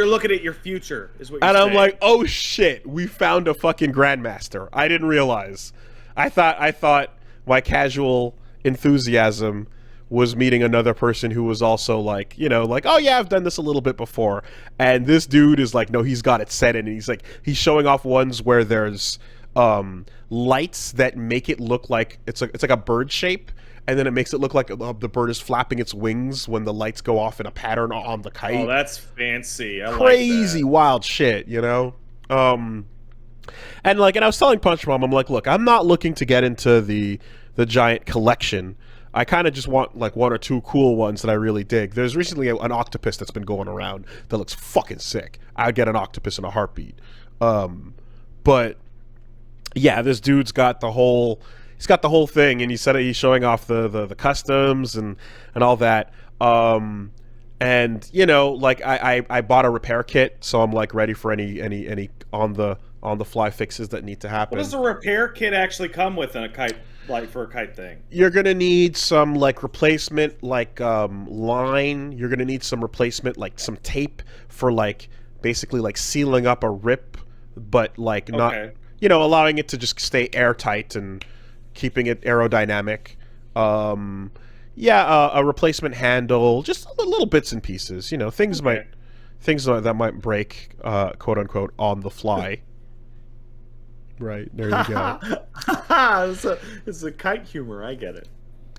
looking at your future, is what you're saying. And I'm saying. like, oh shit, we found a fucking grandmaster. I didn't realize. I thought my casual enthusiasm was meeting another person who was also like, you know, like, oh yeah, I've done this a little bit before. And this dude is like, no, he's got it set in, and he's showing off ones where there's lights that make it look like it's like a bird shape, and then it makes it look like the bird is flapping its wings when the lights go off in a pattern on the kite. Oh, that's fancy. I Crazy like that. Wild shit, you know? And like, and I was telling Punch Mom, I'm like, look, I'm not looking to get into the giant collection. I kind of just want like one or two cool ones that I really dig. There's recently an octopus that's been going around that looks fucking sick. I'd get an octopus in a heartbeat. But yeah, this dude's got the whole thing, and he said he's showing off the customs and all that. And you know, like I bought a repair kit, so I'm like ready for any on the fly fixes that need to happen. What does a repair kit actually come with in a kite, like for a kite thing? You're gonna need some like replacement like line. You're gonna need some replacement like some tape for like basically like sealing up a rip, but like not you know, allowing it to just stay airtight and keeping it aerodynamic. Yeah, a replacement handle, just little bits and pieces. You know, things that might break, quote unquote, on the fly. Right, there you go. It's a kite humor. I get it.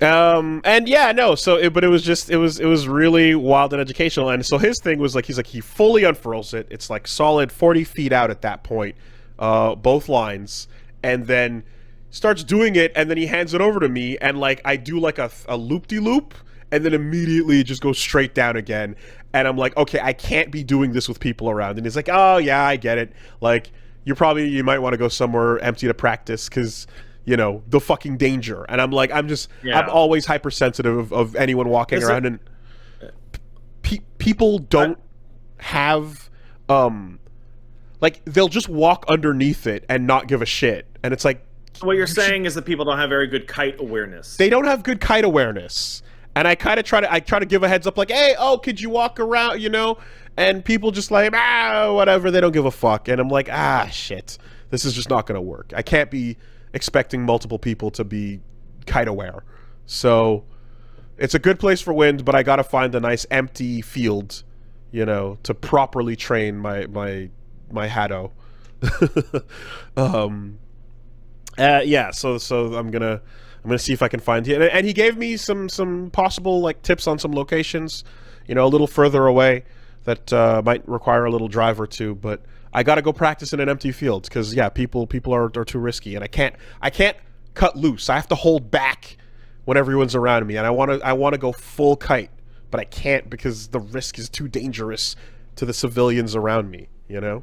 And yeah, no. So, but it was really wild and educational. And so his thing was like, he fully unfurls it. It's like solid 40 feet out at that point, both lines, and then starts doing it, and then he hands it over to me, and like I do like a loop-de-loop, and then immediately it just goes straight down again. And I'm like, okay, I can't be doing this with people around. And he's like, oh yeah, I get it. Like you might want to go somewhere empty to practice because, you know, the fucking danger. And I'm like, I'm always hypersensitive of anyone walking around, and people don't have, like they'll just walk underneath it and not give a shit. And it's like, what you're saying is that people don't have very good kite awareness. They don't have good kite awareness. And I kind of try to give a heads up like, hey, oh, could you walk around, you know? And people just like, whatever, they don't give a fuck. And I'm like, shit, this is just not going to work. I can't be expecting multiple people to be kite aware. So it's a good place for wind, but I got to find a nice empty field, you know, to properly train my Haddo. Yeah, so I'm gonna see if I can find it. And he gave me some possible like tips on some locations, you know, a little further away that might require a little drive or two. But I got to go practice in an empty field because yeah, people are too risky, and I can't cut loose. I have to hold back when everyone's around me, and I want to go full kite, but I can't because the risk is too dangerous to the civilians around me. You know.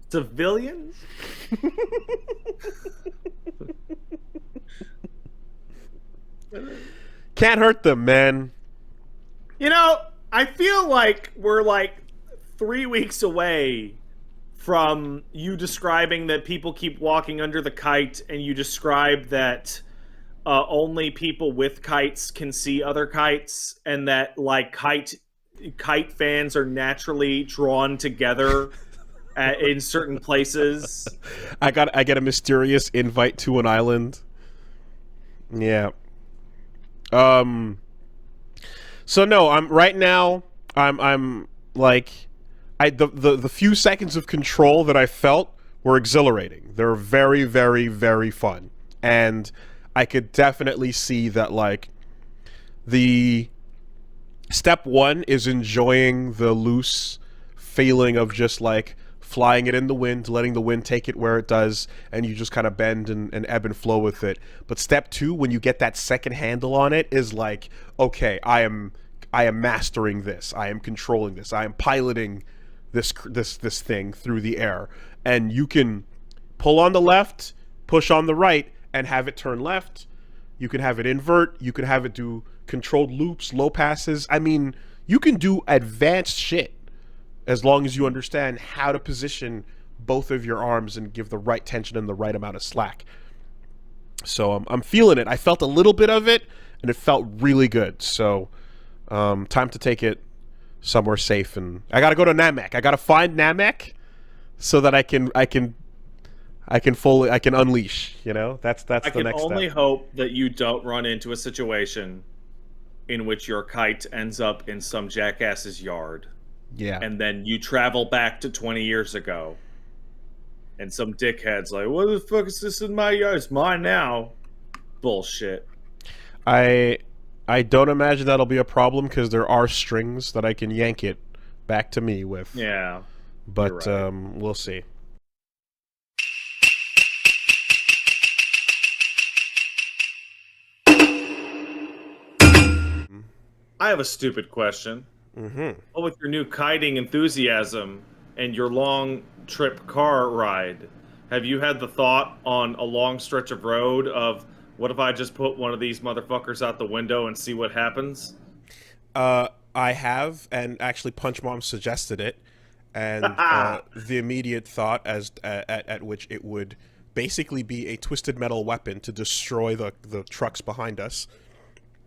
Civilians? Can't hurt them, man. You know, I feel like we're like 3 weeks away from you describing that people keep walking under the kite, and you describe that only people with kites can see other kites, and that like kite fans are naturally drawn together in certain places. I get a mysterious invite to an island. Yeah. So no, I'm like, the few seconds of control that I felt were exhilarating. They're very, very, very fun. And I could definitely see that like the step one is enjoying the loose feeling of just like flying it in the wind, letting the wind take it where it does, and you just kind of bend and ebb and flow with it. But step two, when you get that second handle on it, is like, okay, I am mastering this. I am controlling this. I am piloting this thing through the air. And you can pull on the left, push on the right, and have it turn left. You can have it invert. You can have it do controlled loops, low passes. I mean, you can do advanced shit as long as you understand how to position both of your arms and give the right tension and the right amount of slack. So I'm feeling it. I felt a little bit of it, and it felt really good. So time to take it somewhere safe. And I got to go to Namek. I got to find Namek so that I can unleash. You know, that's the next step. I can only hope that you don't run into a situation in which your kite ends up in some jackass's yard. Yeah. And then you travel back to 20 years ago, and some dickhead's like, what the fuck is this in my yard? It's mine now. Bullshit. I don't imagine that'll be a problem because there are strings that I can yank it back to me with. Yeah. But You're right. we'll see. I have a stupid question. Mm-hmm. Well, with your new kiting enthusiasm and your long trip car ride, have you had the thought on a long stretch of road of what if I just put one of these motherfuckers out the window and see what happens? I have, and actually, Punch Mom suggested it, and Haha! the immediate thought at which it would basically be a twisted metal weapon to destroy the trucks behind us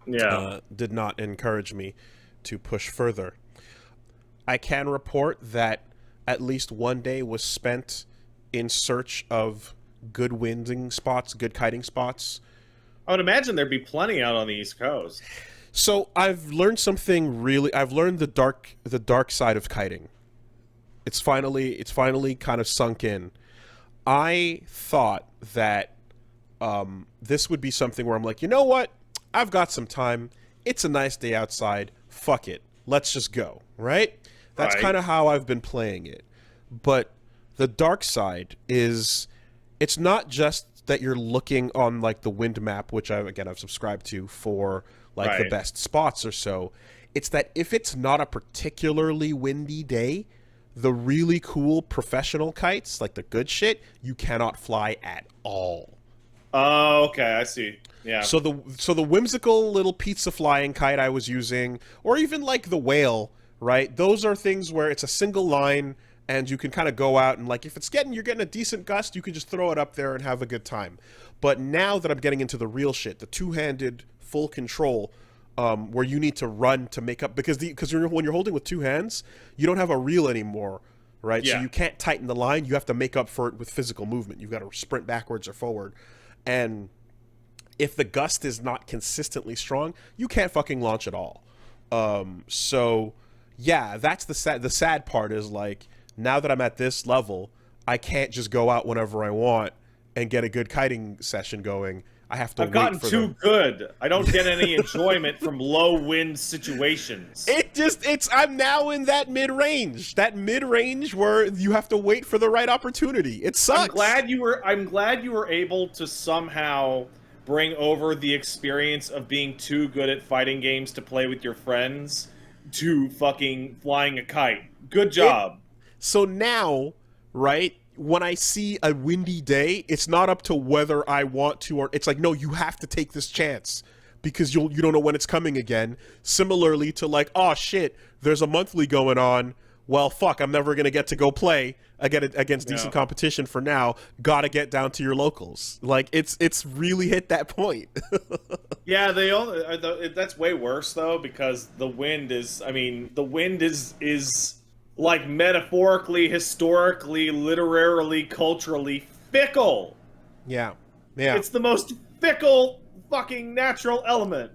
Yeah. did not encourage me to push further. I can report that at least one day was spent in search of good winding spots, good kiting spots. I would imagine there'd be plenty out on the East Coast. So I've learned something really. I've learned the dark side of kiting. It's finally kind of sunk in. I thought that this would be something where I'm like, you know what? I've got some time. It's a nice day outside. Fuck it. Let's just go. Right? That's Right. kind of how I've been playing it. But the dark side is, it's not just that you're looking on like the wind map, which I've subscribed to for like the Right. best spots or so. It's that if it's not a particularly windy day, the really cool professional kites, like the good shit, you cannot fly at all. Oh, okay, I see. Yeah. So the whimsical little pizza flying kite I was using, or even like the whale, right? Those are things where it's a single line and you can kind of go out and like if you're getting a decent gust, you can just throw it up there and have a good time. But now that I'm getting into the real shit, the two-handed full control, where you need to run to make up because when you're holding with two hands, you don't have a reel anymore, right? So Yeah. you can't tighten the line. You have to make up for it with physical movement. You've got to sprint backwards or forward, and if the gust is not consistently strong, you can't fucking launch at all. So yeah, that's the sad part is like now that I'm at this level, I can't just go out whenever I want and get a good kiting session going. I have to I've wait gotten for too good. I don't get any enjoyment from low wind situations. I'm now in that mid-range. That mid-range where you have to wait for the right opportunity. It sucks. I'm glad you were able to somehow bring over the experience of being too good at fighting games to play with your friends to fucking flying a kite. Good job. So now, right, when I see a windy day, it's not up to whether I want to or it's like, no, you have to take this chance because you don't know when it's coming again. Similarly to like, oh shit, there's a monthly going on. Well, fuck, I'm never going to get to go play against decent competition for now. Gotta get down to your locals. Like, it's really hit that point. Yeah, that's way worse though because the wind is like metaphorically, historically, literarily, culturally fickle. Yeah. It's the most fickle fucking natural element.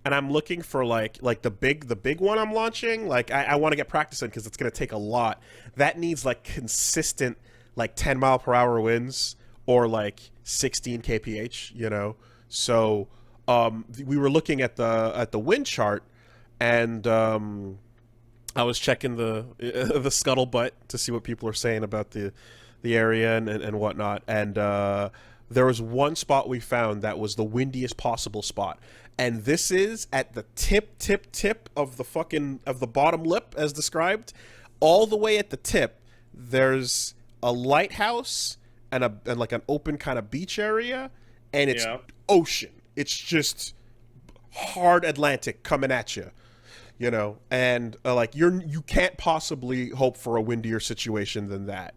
And I'm looking for like the big one I'm launching. Like I want to get practice in because it's gonna take a lot. That needs like consistent like 10 mile per hour winds or like 16 kph. You know, so we were looking at the wind chart and I was checking the scuttlebutt to see what people are saying about the area and whatnot. And there was one spot we found that was the windiest possible spot. And this is at the tip of the bottom lip as described. All the way at the tip, there's a lighthouse and like an open kind of beach area, and it's ocean. It's just hard Atlantic coming at you, you know. And like you can't possibly hope for a windier situation than that.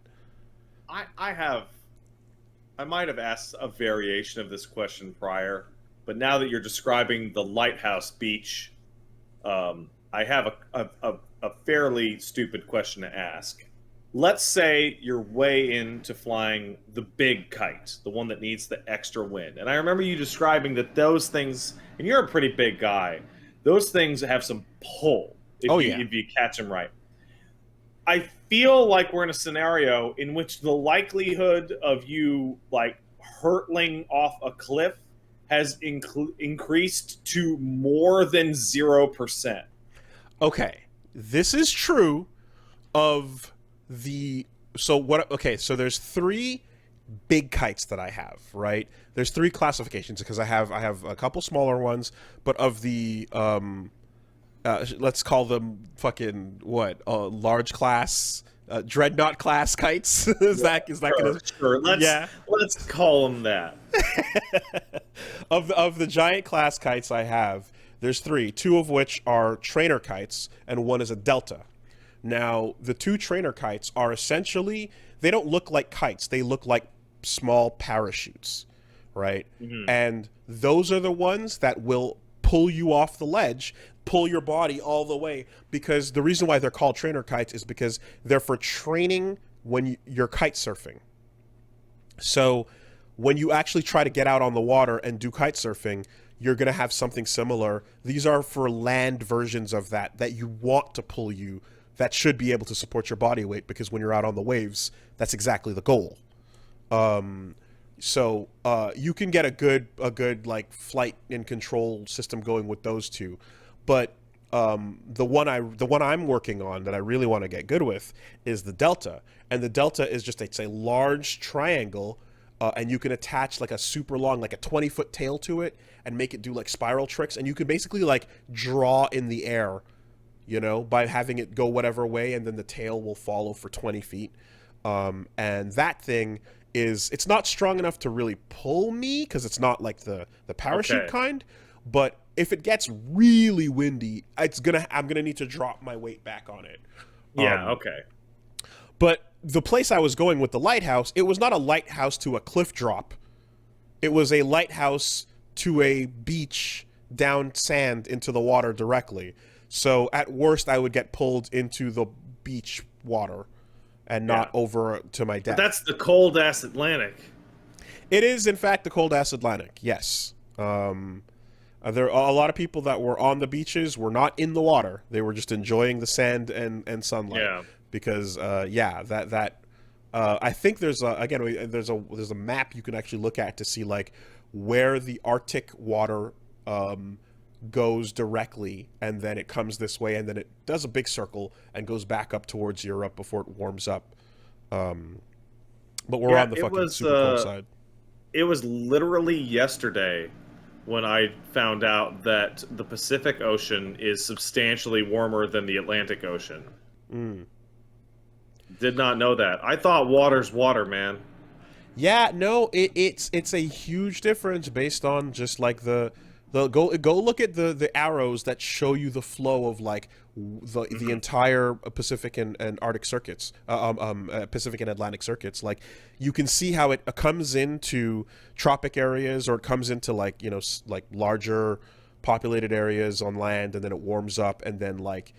I might have asked a variation of this question prior, but now that you're describing the lighthouse beach, I have a fairly stupid question to ask. Let's say you're way into flying the big kite, the one that needs the extra wind. And I remember you describing that those things, and you're a pretty big guy, those things have some pull if you catch them right. I feel like we're in a scenario in which the likelihood of you like hurtling off a cliff has increased to more than 0%. Okay, this is true of So there's three big kites that I have, right? There's three classifications because I have a couple smaller ones, but of the let's call them fucking large class, dreadnought class kites. is that gonna sure. Let's call them that. Of the giant class kites I have, there's three, two of which are trainer kites and one is a delta. Now, the two trainer kites are essentially, they don't look like kites. They look like small parachutes, right? Mm-hmm. And those are the ones that will pull you off the ledge, pull your body all the way, because the reason why they're called trainer kites is because they're for training when you're kite surfing. So when you actually try to get out on the water and do kite surfing, you're going to have something similar. These are for land versions of that you want to pull you, that should be able to support your body weight, because when you're out on the waves, that's exactly the goal. So you can get a good like flight and control system going with those two, but the one I'm working on that I really want to get good with is the Delta, and the Delta is it's a large triangle, and you can attach like a super long, like a 20-foot tail to it, and make it do like spiral tricks, and you can basically like draw in the air, by having it go whatever way, and then the tail will follow for 20 feet. And that thing it's not strong enough to really pull me, because it's not like the parachute kind, but if it gets really windy, I'm gonna need to drop my weight back on it. Yeah, okay. But the place I was going with the lighthouse, it was not a lighthouse to a cliff drop. It was a lighthouse to a beach down sand into the water directly. So at worst, I would get pulled into the beach water and not over to my deck. But that's the cold-ass Atlantic. It is, in fact, the cold-ass Atlantic, yes. There are a lot of people that were on the beaches were not in the water. They were just enjoying the sand and sunlight. Yeah. Because, I think there's a map you can actually look at to see, like, where the Arctic water goes directly, and then it comes this way, and then it does a big circle and goes back up towards Europe before it warms up. But we're on the fucking super cold side. It was literally yesterday when I found out that the Pacific Ocean is substantially warmer than the Atlantic Ocean. Did not know that. I thought water's water, man. Yeah, no, it's a huge difference based on just like the go look at the arrows that show you the flow of like the entire Pacific and Arctic circuits, Pacific and Atlantic circuits. Like you can see how it comes into tropic areas, or it comes into like like larger populated areas on land, and then it warms up, and then like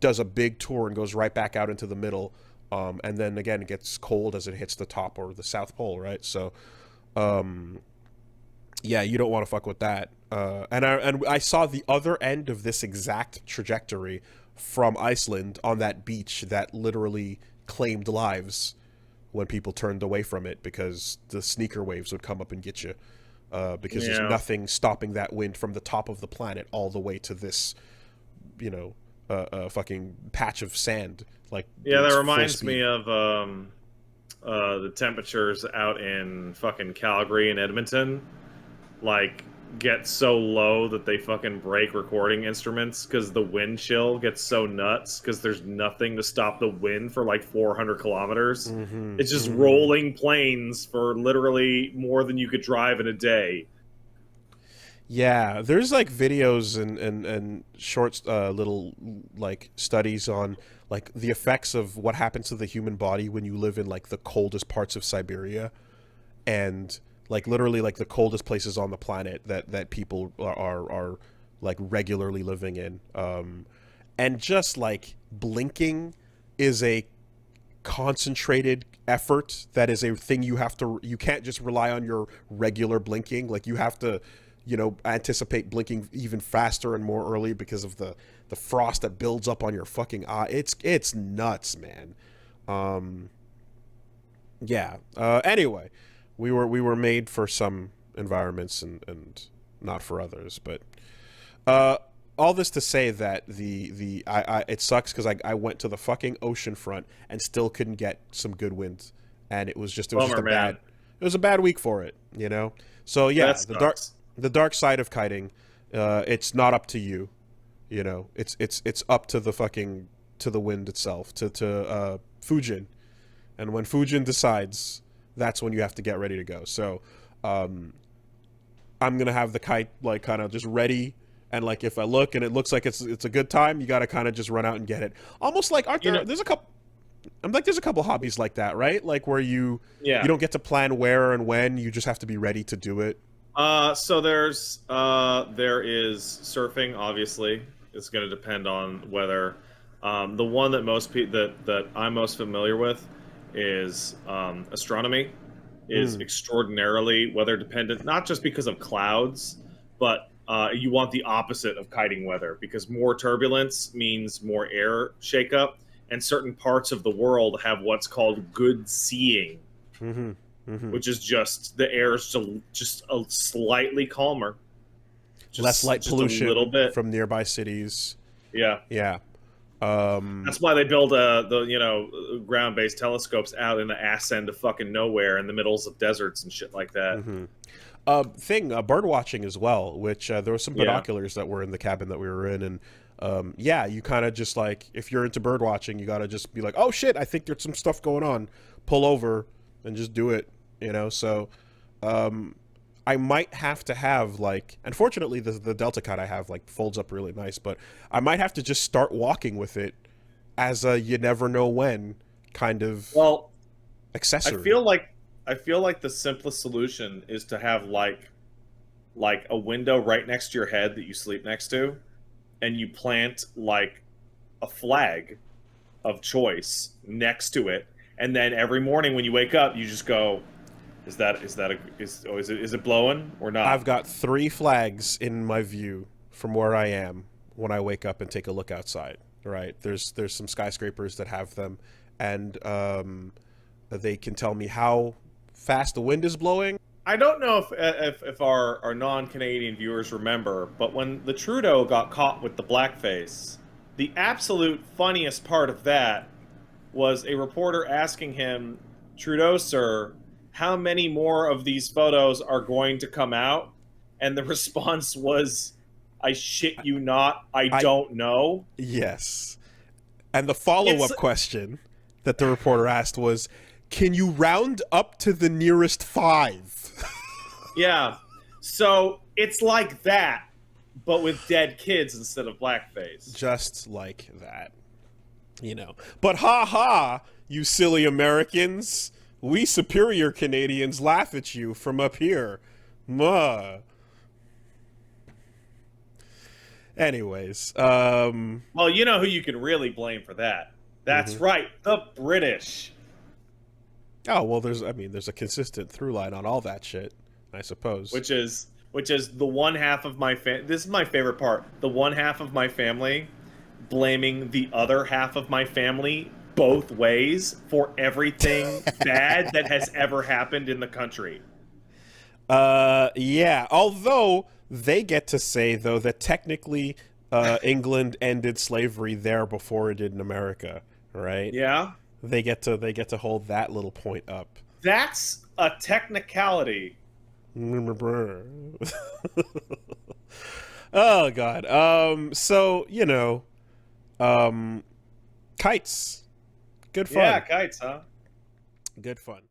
does a big tour and goes right back out into the middle, and then again it gets cold as it hits the top or the South Pole, right? So yeah, you don't want to fuck with that. And I saw the other end of this exact trajectory from Iceland on that beach that literally claimed lives when people turned away from it, because the sneaker waves would come up and get you, because there's nothing stopping that wind from the top of the planet all the way to this, fucking patch of sand. Like, yeah, that reminds me of the temperatures out in fucking Calgary and Edmonton. Like, get so low that they fucking break recording instruments because the wind chill gets so nuts because there's nothing to stop the wind for like 400 kilometers. It's just rolling plains for literally more than you could drive in a day. Yeah, there's like videos and short little like studies on like the effects of what happens to the human body when you live in like the coldest parts of Siberia, and like literally like the coldest places on the planet that people are like regularly living in. And just like blinking is a concentrated effort. That is a thing you can't just rely on your regular blinking. Like you have to, anticipate blinking even faster and more early because of the frost that builds up on your fucking eye. It's nuts, man. Anyway, we were made for some environments and not for others. But all this to say that it sucks because I went to the fucking ocean front and still couldn't get some good wind, and it was just a bad week for it, you know. So yeah, the dark side of kiting, it's not up to you, you know. It's up to the wind itself, to Fujin, and when Fujin decides, that's when you have to get ready to go. So I'm gonna have the kite like kind of just ready. And like if I look and it looks like it's a good time, you got to kind of just run out and get it. Almost like there's a couple hobbies like that, right? Like where you don't get to plan where and when, you just have to be ready to do it. So there is surfing. Obviously, it's going to depend on whether the one that that I'm most familiar with is astronomy. Is extraordinarily weather dependent, not just because of clouds, but you want the opposite of kiting weather, because more turbulence means more air shakeup, and certain parts of the world have what's called good seeing, which is just the air is just a slightly calmer, less light pollution a little bit from nearby cities. Yeah. That's why they build ground-based telescopes out in the ass end of fucking nowhere in the middles of deserts and shit like that. Bird watching as well, which there were some binoculars that were in the cabin that we were in, and you kind of just like, if you're into bird watching, you got to just be like, oh shit, I think there's some stuff going on, pull over and just do it, you know. So I might have to have, like, unfortunately the Delta kite I have like folds up really nice, but I might have to just start walking with it as a you never know when kind of accessory. I feel like the simplest solution is to have like a window right next to your head that you sleep next to, and you plant like a flag of choice next to it, and then every morning when you wake up, you just go, is it blowing or not? I've got 3 flags in my view from where I am when I wake up and take a look outside. Right, there's some skyscrapers that have them, and they can tell me how fast the wind is blowing. I don't know if our non-Canadian viewers remember, but when the Trudeau got caught with the blackface, the absolute funniest part of that was a reporter asking him, Trudeau, sir, how many more of these photos are going to come out? And the response was, I shit you not, I don't know. Yes. And the follow-up question that the reporter asked was, can you round up to the nearest 5? Yeah. So it's like that, but with dead kids instead of blackface. Just like that. You know. But ha ha, you silly Americans. We superior Canadians laugh at you from up here. Muh. Anyways. Well, you know who you can really blame for that. That's right, the British. Oh, well, there's a consistent through line on all that shit, I suppose. Which is the one half of my this is my favorite part. The one half of my family blaming the other half of my family both ways for everything bad that has ever happened in the country. Yeah. Although they get to say though that technically England ended slavery there before it did in America, right? Yeah. They get to hold that little point up. That's a technicality. Oh God. So, you know, kites. Good fun. Yeah, kites, huh? Good fun.